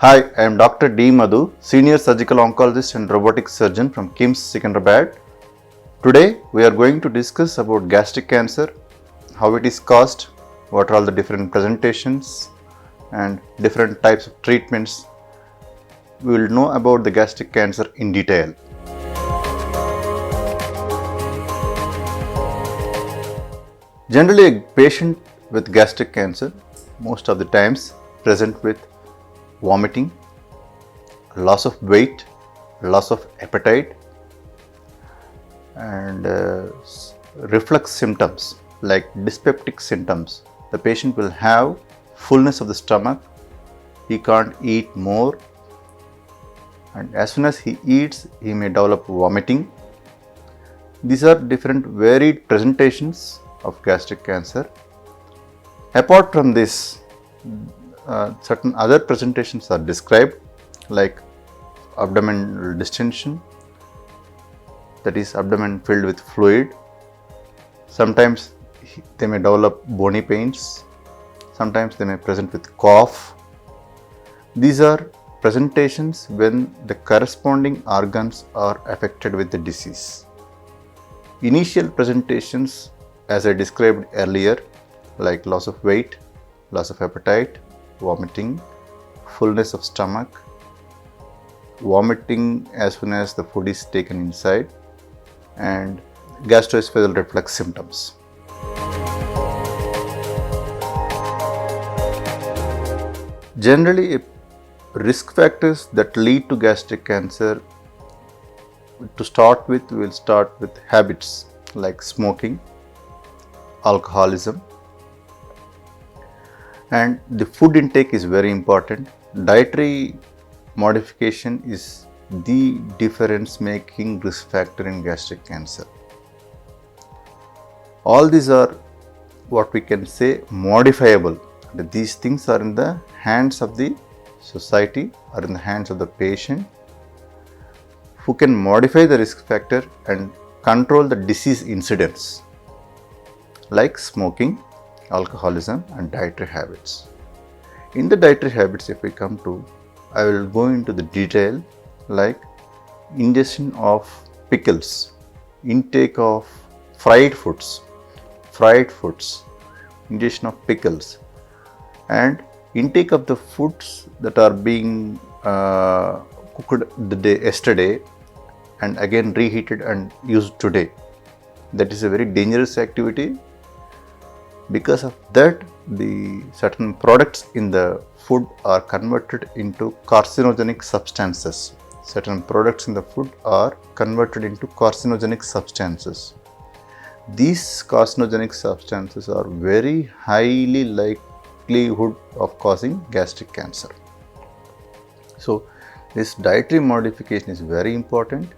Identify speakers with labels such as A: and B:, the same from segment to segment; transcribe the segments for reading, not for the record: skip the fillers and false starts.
A: Hi, I am Dr. D. Madhu, Senior Surgical Oncologist and Robotic Surgeon from KIMS Secunderabad. Today, we are going to discuss about gastric cancer, how it is caused, what are all the different presentations and different types of treatments. We will know about the gastric cancer in detail. Generally, a patient with gastric cancer most of the times present with vomiting, loss of weight, loss of appetite, and reflux symptoms like dyspeptic symptoms. The patient will have fullness of the stomach, he can't eat more, and as soon as he eats, he may develop vomiting. These are different varied presentations of gastric cancer. Apart from this, certain other presentations are described like abdominal distension, that is abdomen filled with fluid. Sometimes they may develop bony pains, sometimes they may present with cough. These are presentations when the corresponding organs are affected with the disease. Initial presentations, as I described earlier, like loss of weight, loss of appetite, vomiting, fullness of stomach, vomiting as soon as the food is taken inside, and gastroesophageal reflux symptoms. Generally, risk factors that lead to gastric cancer, to start with, we will start with habits like smoking, alcoholism, and the food intake is very important. Dietary modification is the difference making risk factor in gastric cancer. All these are what we can say modifiable. These things are in the hands of the society or in the hands of the patient, who can modify the risk factor and control the disease incidence like smoking, alcoholism, and dietary habits. In the dietary habits, if we come to, I will go into the detail like ingestion of pickles, intake of fried foods, ingestion of pickles, and intake of the foods that are being cooked the day yesterday and again reheated and used today. That is a very dangerous activity. Because of that, the certain products in the food are converted into carcinogenic substances. Certain products in the food are converted into carcinogenic substances. These carcinogenic substances are very highly likelihood of causing gastric cancer. So, this dietary modification is very important.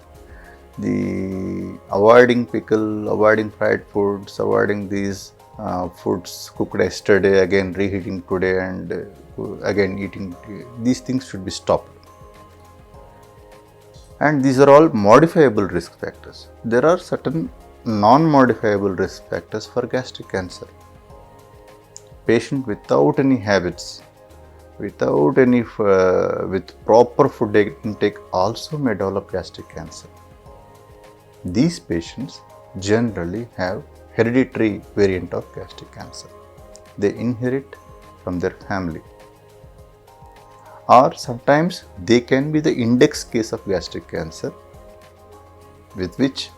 A: The avoiding pickle, avoiding fried foods, avoiding these foods cooked yesterday, again reheating today and again eating, these things should be stopped. And these are all modifiable risk factors. There are certain non-modifiable risk factors for gastric cancer. Patient without any habits, without any with proper food intake also may develop gastric cancer. These patients generally have hereditary variant of gastric cancer. They inherit from their family, or sometimes they can be the index case of gastric cancer, with which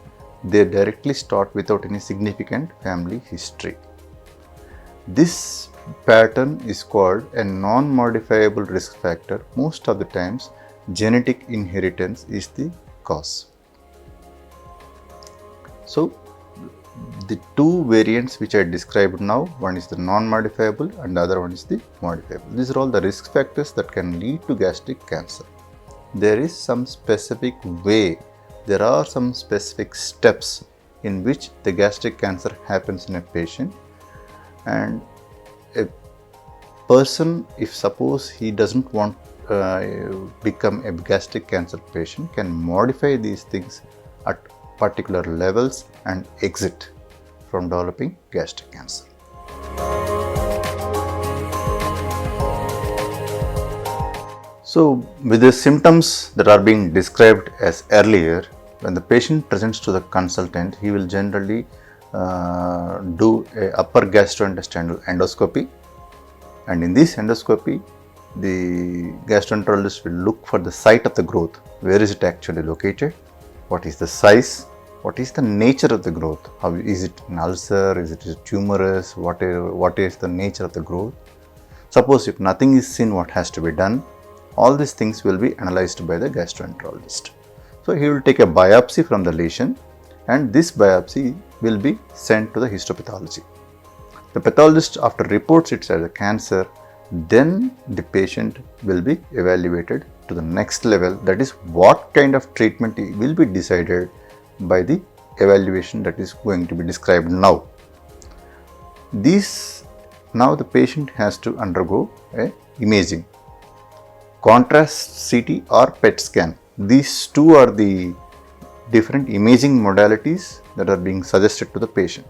A: they directly start without any significant family history. This pattern is called a non-modifiable risk factor. Most of the times, genetic inheritance is the cause. So, the two variants which I described now, one is the non-modifiable and the other one is the modifiable. These are all the risk factors that can lead to gastric cancer. There is some specific way, there are some specific steps in which the gastric cancer happens in a patient, and a person, if suppose he doesn't want become a gastric cancer patient, can modify these things at particular levels and exit from developing gastric cancer. So, with the symptoms that are being described as earlier, when the patient presents to the consultant, he will generally do a upper gastrointestinal endoscopy, and in this endoscopy, the gastroenterologist will look for the site of the growth. Where is it actually located? What is the size? What is the nature of the growth? How is it an ulcer? Is it tumorous? What is the nature of the growth? Suppose if nothing is seen, what has to be done? All these things will be analyzed by the gastroenterologist. So he will take a biopsy from the lesion, and this biopsy will be sent to the histopathology. The pathologist, after reports it as a cancer, then the patient will be evaluated to the next level. That is, what kind of treatment will be decided by the evaluation that is going to be described now. Now the patient has to undergo imaging, contrast CT or PET scan. These two are the different imaging modalities that are being suggested to the patient.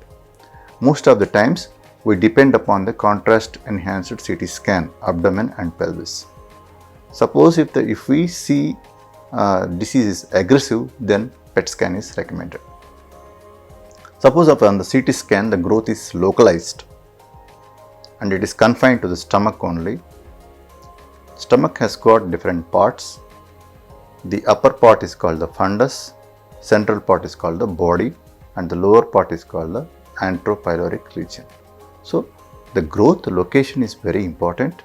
A: Most of the times we depend upon the contrast enhanced CT scan, abdomen and pelvis. Suppose if we see disease is aggressive, then PET scan is recommended. Suppose upon the CT scan the growth is localized and it is confined to the stomach only. Stomach has got different parts. The upper part is called the fundus, central part is called the body, and the lower part is called the antropyloric region. So the growth location is very important,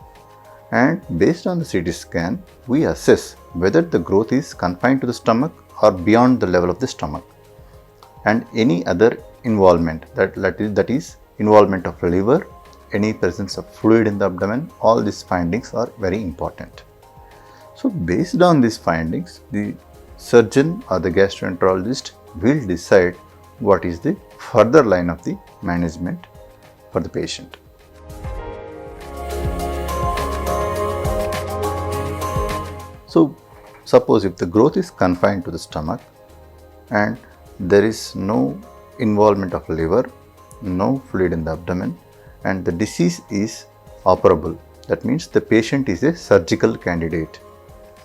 A: and based on the CT scan we assess whether the growth is confined to the stomach or beyond the level of the stomach, and any other involvement, that is involvement of liver, any presence of fluid in the abdomen. All these findings are very important. So based on these findings, the surgeon or the gastroenterologist will decide what is the further line of the management for the patient. So suppose if the growth is confined to the stomach and there is no involvement of liver, no fluid in the abdomen, and the disease is operable, that means the patient is a surgical candidate,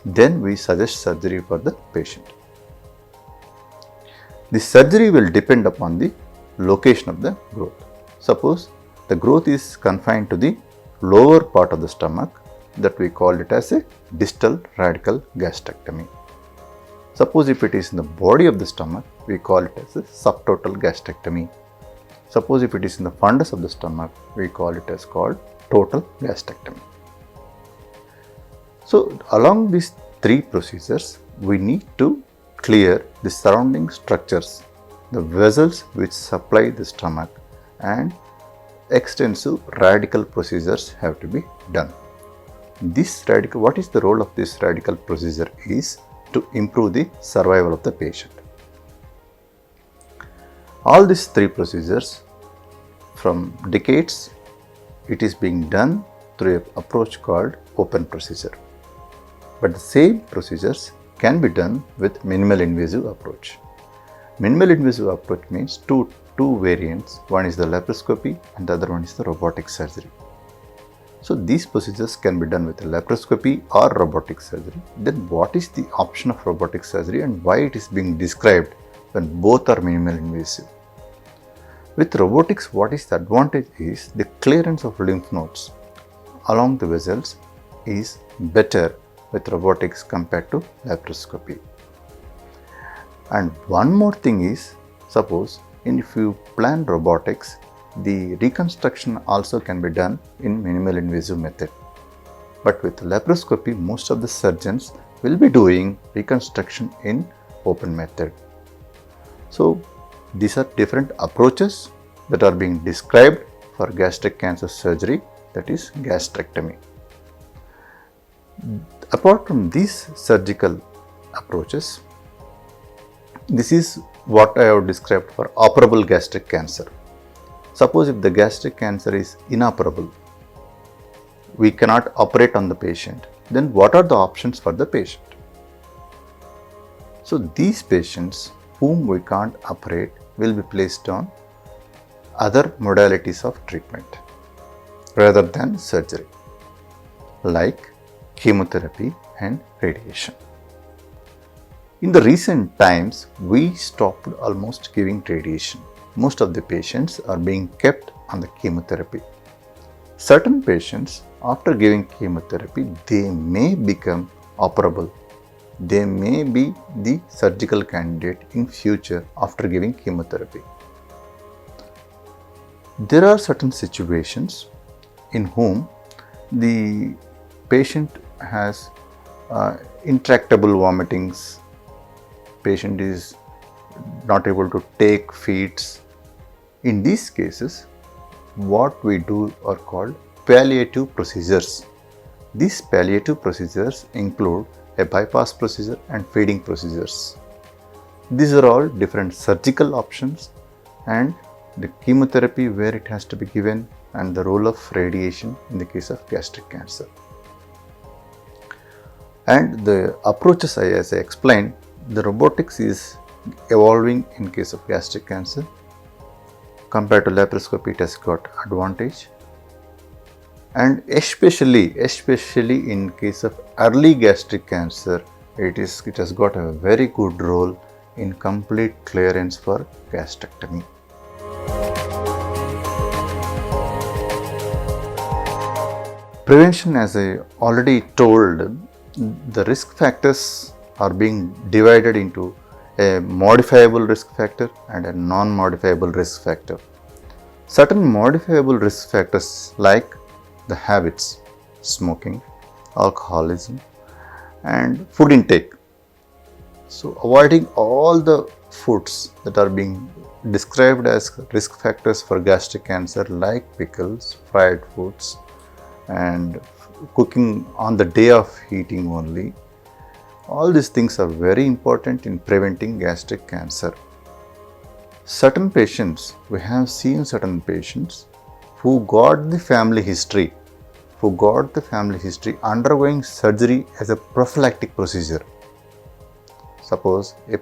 A: then we suggest surgery for the patient. The surgery will depend upon the location of the growth. Suppose the growth is confined to the lower part of the stomach, that we call it as a distal radical gastrectomy. Suppose if it is in the body of the stomach, we call it as a subtotal gastrectomy. Suppose if it is in the fundus of the stomach, we call it as called total gastrectomy. So along these three procedures, we need to clear the surrounding structures, the vessels which supply the stomach, and extensive radical procedures have to be done. What is the role of this radical procedure is to improve the survival of the patient. All these three procedures, from decades, it is being done through an approach called open procedure. But the same procedures can be done with minimal invasive approach. Minimal invasive approach means two variants. One is the laparoscopy and the other one is the robotic surgery. So these procedures can be done with a laparoscopy or robotic surgery. Then what is the option of robotic surgery and why it is being described when both are minimal invasive? With robotics, what is the advantage is the clearance of lymph nodes along the vessels is better with robotics compared to laparoscopy. And one more thing is, suppose if you plan robotics, the reconstruction also can be done in minimal invasive method. But with laparoscopy, most of the surgeons will be doing reconstruction in open method. So these are different approaches that are being described for gastric cancer surgery, that is gastrectomy. Apart from these surgical approaches, this is what I have described for operable gastric cancer. Suppose if the gastric cancer is inoperable, we cannot operate on the patient, then what are the options for the patient? So these patients whom we can't operate will be placed on other modalities of treatment rather than surgery, like chemotherapy and radiation. In the recent times, we stopped almost giving radiation. Most of the patients are being kept on the chemotherapy. Certain patients, after giving chemotherapy, they may become operable. They may be the surgical candidate in future after giving chemotherapy. There are certain situations in whom the patient has intractable vomitings, patient is not able to take feeds. In these cases, what we do are called palliative procedures. These palliative procedures include a bypass procedure and feeding procedures. These are all different surgical options, and the chemotherapy where it has to be given, and the role of radiation in the case of gastric cancer. And the approaches, as I explained, the robotics is evolving in case of gastric cancer. Compared to laparoscopy, it has got advantage. And especially in case of early gastric cancer, it has got a very good role in complete clearance for gastrectomy. Prevention, as I already told, the risk factors are being divided into a modifiable risk factor and a non-modifiable risk factor. Certain modifiable risk factors like the habits, smoking, alcoholism, and food intake. So avoiding all the foods that are being described as risk factors for gastric cancer, like pickles, fried foods, and cooking on the day of eating only. All these things are very important in preventing gastric cancer. Certain patients, we have seen certain patients who got the family history undergoing surgery as a prophylactic procedure. Suppose a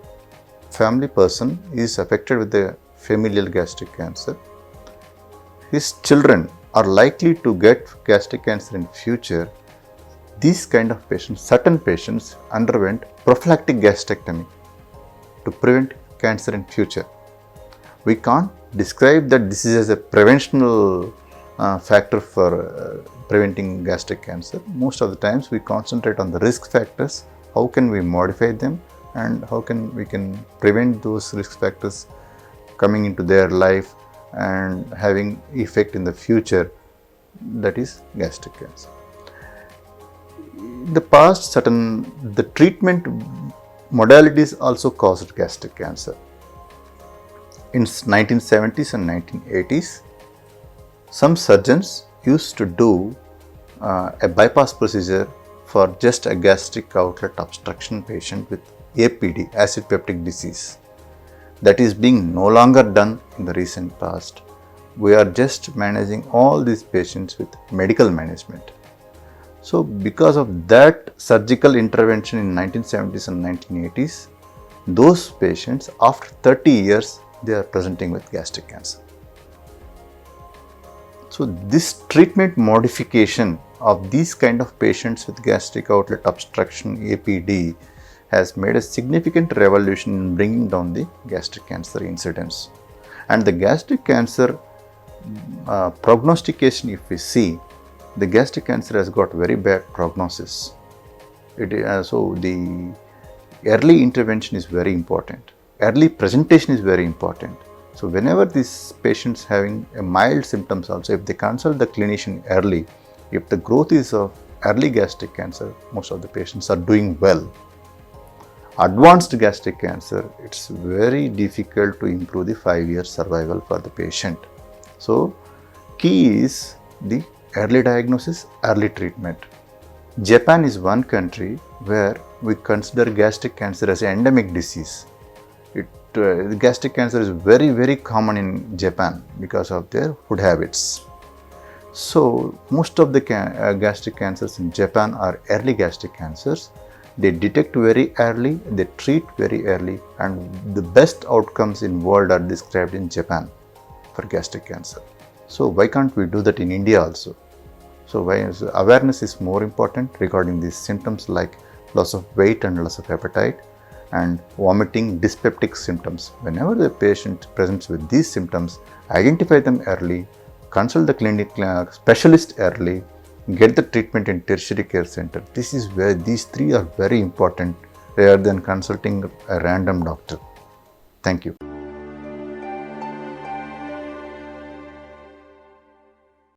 A: family person is affected with the familial gastric cancer, his children are likely to get gastric cancer in future. These kind of patients, certain patients underwent prophylactic gastrectomy to prevent cancer in future. We can't describe that this is as a preventional factor for preventing gastric cancer. Most of the times we concentrate on the risk factors, how can we modify them, and how can we prevent those risk factors coming into their life and having effect in the future, that is gastric cancer. In the past, the treatment modalities also caused gastric cancer. In 1970s and 1980s, some surgeons used to do a bypass procedure for just a gastric outlet obstruction patient with APD, acid peptic disease. That is being no longer done in the recent past. We are just managing all these patients with medical management. So because of that surgical intervention in 1970s and 1980s, those patients after 30 years, they are presenting with gastric cancer. So this treatment modification of these kind of patients with gastric outlet obstruction, APD, has made a significant revolution in bringing down the gastric cancer incidence. And the gastric cancer prognostication, if we see, the gastric cancer has got very bad prognosis. So the early intervention is very important. Early presentation is very important. So whenever these patients having a mild symptoms also, if they consult the clinician early, if the growth is of early gastric cancer, most of the patients are doing well. Advanced gastric cancer, it's very difficult to improve the 5-year survival for the patient. So key is the early diagnosis, early treatment. Japan is one country where we consider gastric cancer as an endemic disease. Gastric cancer is very, very common in Japan because of their food habits. So most of the gastric cancers in Japan are early gastric cancers. They detect very early, they treat very early, and the best outcomes in world are described in Japan for gastric cancer. So why can't we do that in India also? So awareness is more important regarding these symptoms like loss of weight and loss of appetite, and vomiting, dyspeptic symptoms. Whenever the patient presents with these symptoms, identify them early, consult the clinic specialist early, get the treatment in tertiary care center. This is where these three are very important rather than consulting a random doctor. Thank you.